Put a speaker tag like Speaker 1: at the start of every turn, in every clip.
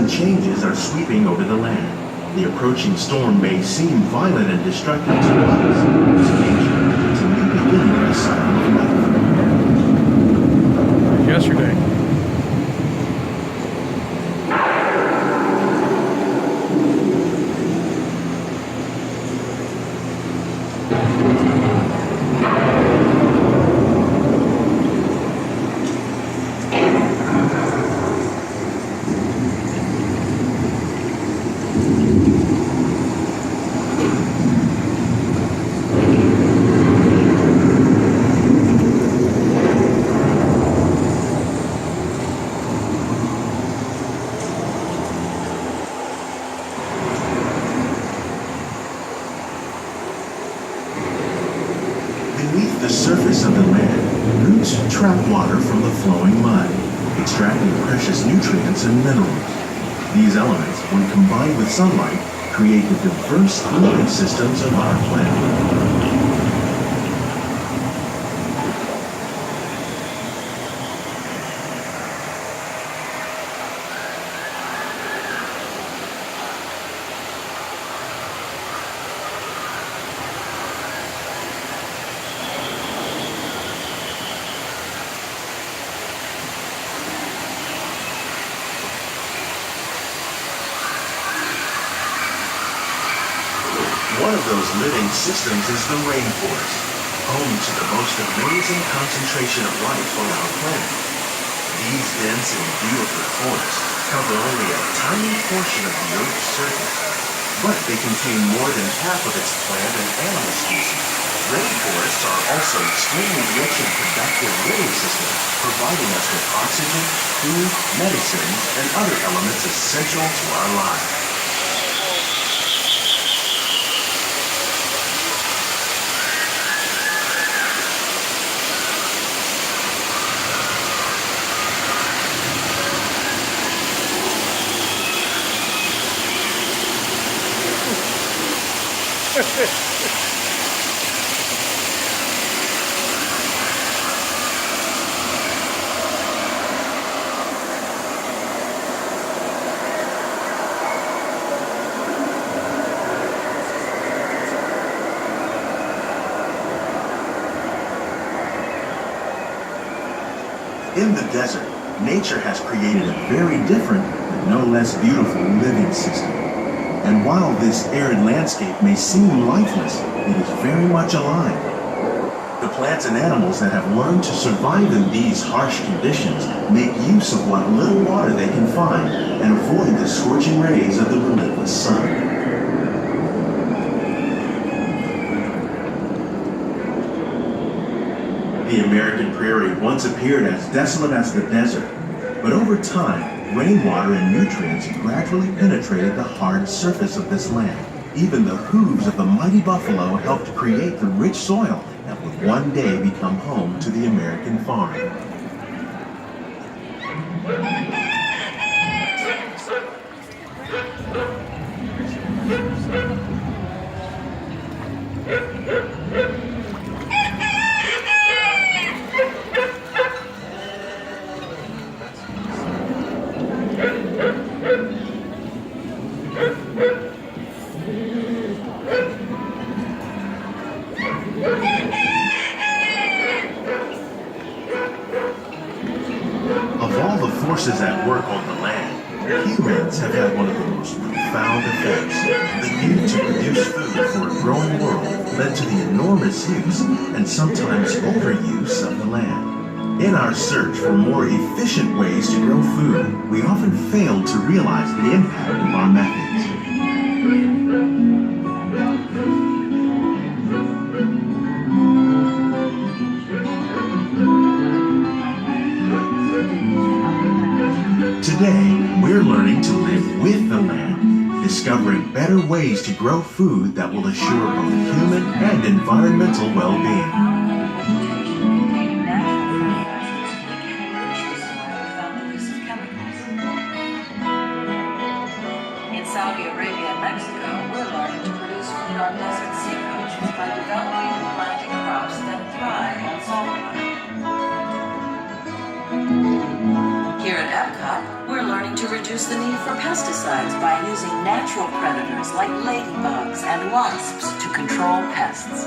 Speaker 1: sudden changes are sweeping over the land. The approaching storm may seem violent and destructive to others. To nature, it's a new beginning of a cycle of life.
Speaker 2: Yesterday.
Speaker 1: Beneath the surface of the land, roots trap water from the flowing mud, extracting precious nutrients and minerals. These elements, when combined with sunlight, create the diverse living systems of our planet. One of those living systems is the rainforest, home to the most amazing concentration of life on our planet. These dense and beautiful forests cover only a tiny portion of the Earth's surface, but they contain more than half of its plant and animal species. Rainforests are also extremely rich in productive living systems, providing us with oxygen, food, medicines, and other elements essential to our lives. In the desert, nature has created a very different, but no less beautiful living system. And while this arid landscape may seem lifeless, it is very much alive. The plants and animals that have learned to survive in these harsh conditions make use of what little water they can find and avoid the scorching rays of the relentless sun. The American prairie once appeared as desolate as the desert, but over time, rainwater and nutrients gradually penetrated the hard surface of this land. Even the hooves of the mighty buffalo helped create the rich soil that would one day become home to the American farm. Of all the forces at work on the land, humans have had one of the most profound effects. The need to produce food for a growing world led to the enormous use and sometimes overuse of the land. In our search for more efficient ways to grow food, we often fail to realize the impact of our methods. Today, we're learning to live with the land, discovering better ways to grow food that will assure both human and environmental well-being.
Speaker 3: In Saudi Arabia and Mexico, we're learning to produce food on desert sea coasts by developing and planting crops that thrive on salt water. Here at Epcot, Epcot, we're learning to reduce the need for pesticides by using natural predators like ladybugs and wasps to control pests.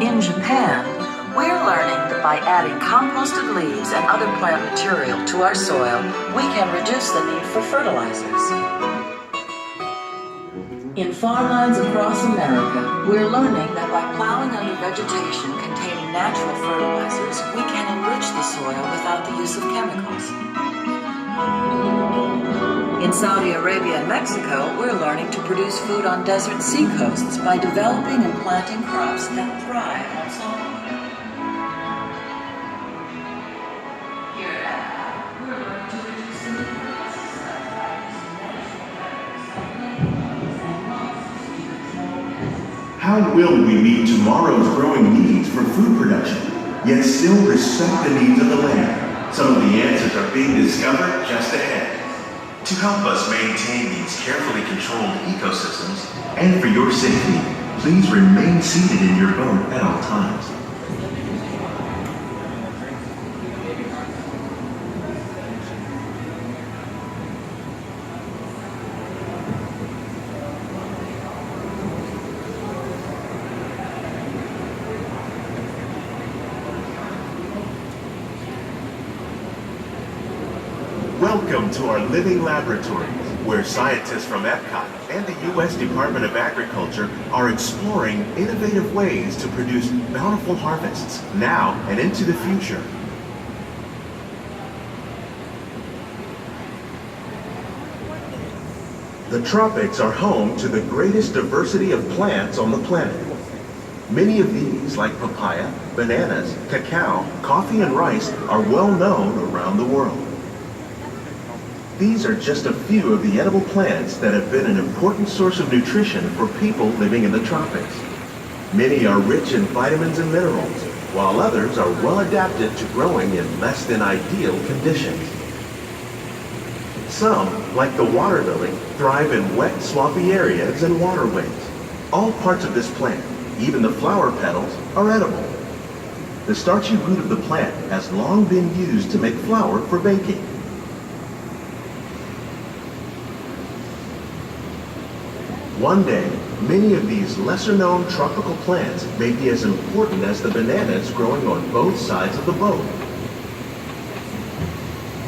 Speaker 3: In Japan, we're learning that by adding composted leaves and other plant material to our soil, we can reduce the need for fertilizers. In farmlands across America, we're learning that by plowing under vegetation containing natural fertilizers, we can enrich the soil without the use of chemicals. In Saudi Arabia and Mexico, we're learning to produce food on desert seacoasts by developing and planting crops that thrive on salt water. Here at Epcot, we're learning to reduce the need for pesticides by using natural predators like ladybugs and wasps to control pests.
Speaker 1: How will we meet tomorrow's growing needs for food production, yet still respect the needs of the land? Some of the answers are being discovered just ahead. To help us maintain these carefully controlled ecosystems, and for your safety, please remain seated in your boat at all times. Welcome to our living laboratories, where scientists from Epcot and the U.S. Department of Agriculture are exploring innovative ways to produce bountiful harvests now and into the future. The tropics are home to the greatest diversity of plants on the planet. Many of these, like papaya, bananas, cacao, coffee, and rice, are well known around the world. These are just a few of the edible plants that have been an important source of nutrition for people living in the tropics. Many are rich in vitamins and minerals, while others are well adapted to growing in less than ideal conditions. Some, like the water lily, thrive in wet, swampy areas and waterways. All parts of this plant, even the flower petals, are edible. The starchy root of the plant has long been used to make flour for baking. One day, many of these lesser-known tropical plants may be as important as the bananas growing on both sides of the boat.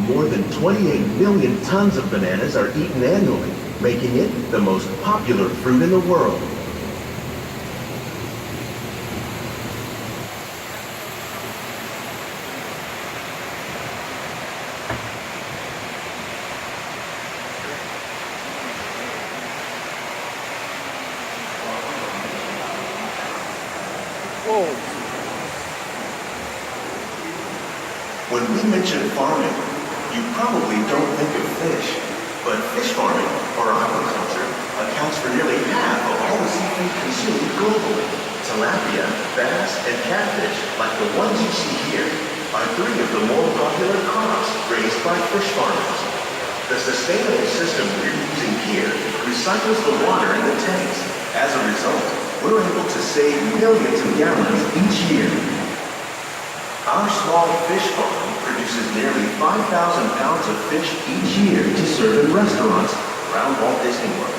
Speaker 1: More than 28 million tons of bananas are eaten annually, making it the most popular fruit in the world. When we mention farming, you probably don't think of fish, but fish farming, or aquaculture, accounts for nearly half of all the seafood consumed globally. Tilapia, bass, and catfish, like the ones you see here, are three of the more popular crops raised by fish farmers. The sustainable system we're using here recycles the water in the tanks. As a result, we're able to save millions of gallons each year. Our small fish farm produces nearly 5,000 pounds of fish each year to serve in restaurants around Walt Disney World.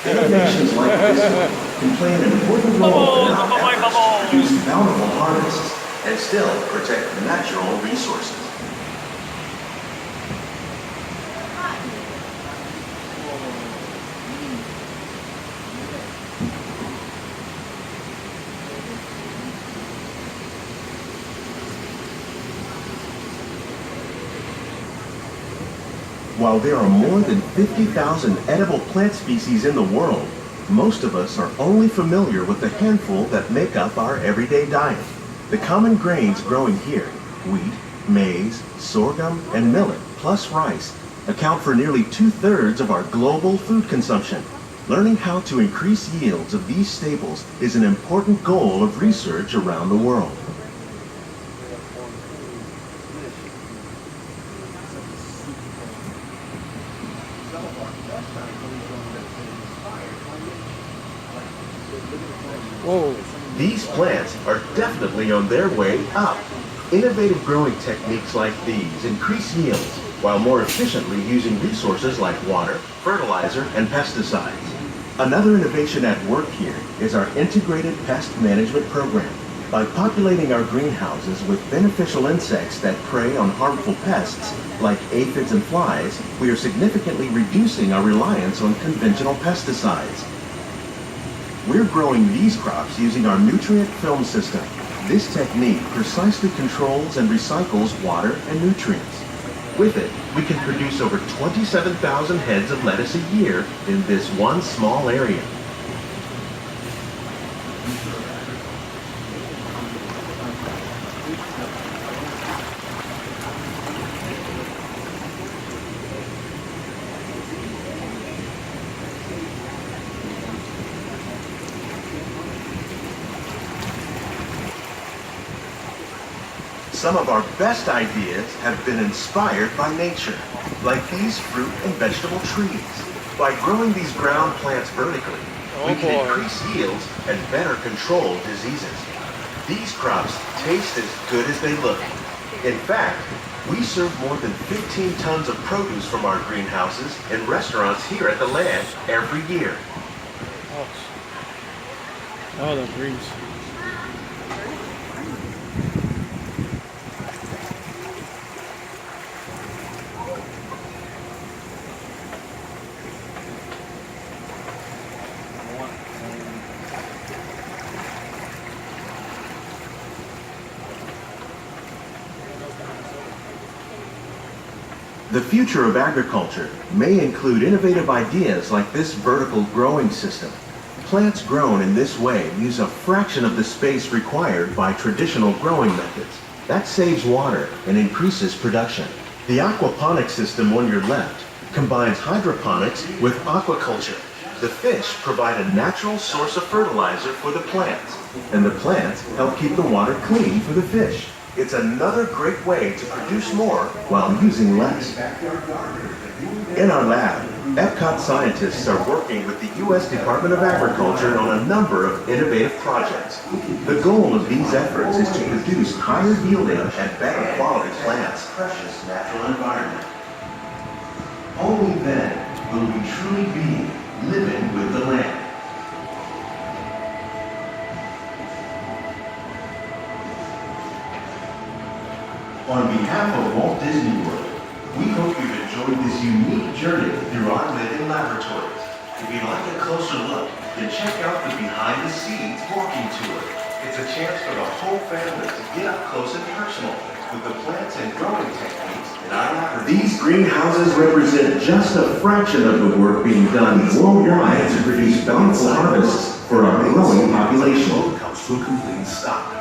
Speaker 1: Innovations like this one can play an important role in our efforts to produce bountiful harvests and still protect natural resources. While there are more than 50,000 edible plant species in the world, most of us are only familiar with the handful that make up our everyday diet. The common grains growing here, wheat, maize, sorghum, and millet, plus rice, account for nearly 2/3 of our global food consumption. Learning how to increase yields of these staples is an important goal of research around the world.
Speaker 2: Whoa.
Speaker 1: These plants are definitely on their way up. Innovative growing techniques like these increase yields while more efficiently using resources like water, fertilizer, and pesticides. Another innovation at work here is our integrated pest management program. By populating our greenhouses with beneficial insects that prey on harmful pests like aphids and flies, we are significantly reducing our reliance on conventional pesticides. We're growing these crops using our nutrient film system. This technique precisely controls and recycles water and nutrients. With it, we can produce over 27,000 heads of lettuce a year in this one small area. Some of our best ideas have been inspired by nature, like these fruit and vegetable trees. By growing these ground plants vertically, we can increase yields and better control diseases. These crops taste as good as they look. In fact, we serve more than 15 tons of produce from our greenhouses in restaurants here at the land every year.
Speaker 2: Oh, the breeze.
Speaker 1: The future of agriculture may include innovative ideas like this vertical growing system. Plants grown in this way use a fraction of the space required by traditional growing methods. That saves water and increases production. The aquaponics system on your left combines hydroponics with aquaculture. The fish provide a natural source of fertilizer for the plants, and the plants help keep the water clean for the fish. It's another great way to produce more while using less. In our lab, Epcot scientists are working with the U.S. Department of Agriculture on a number of innovative projects. The goal of these efforts is to produce higher yielding and better quality plants. Precious natural environment. Only then will we truly be living with the land. On behalf of Walt Disney World, we hope you've enjoyed this unique journey through our living laboratories. If you'd like a closer look, then check out the Behind the Scenes walking tour. It's a chance for the whole family to get up close and personal with the plants and growing techniques in our laboratories. These greenhouses represent just a fraction of the work being done worldwide to produce bountiful harvests for our growing population. Comes to a complete stop.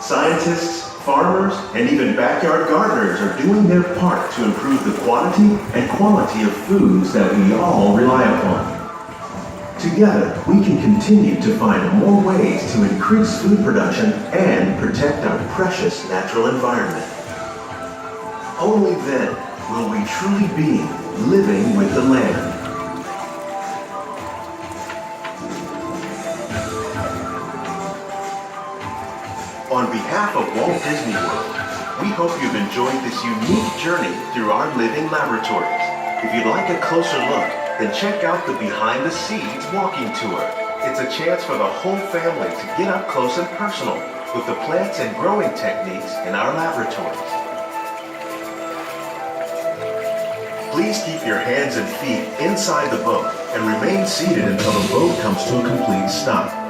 Speaker 1: Scientists, farmers, and even backyard gardeners are doing their part to improve the quantity and quality of foods that we all rely upon. Together, we can continue to find more ways to increase food production and protect our precious natural environment. Only then will we truly be living with the land. On behalf of Walt Disney World, we hope you've enjoyed this unique journey through our living laboratories. If you'd like a closer look, then check out the Behind the Scenes walking tour. It's a chance for the whole family to get up close and personal with the plants and growing techniques in our laboratories. Please keep your hands and feet inside the boat and remain seated until the boat comes to a complete stop.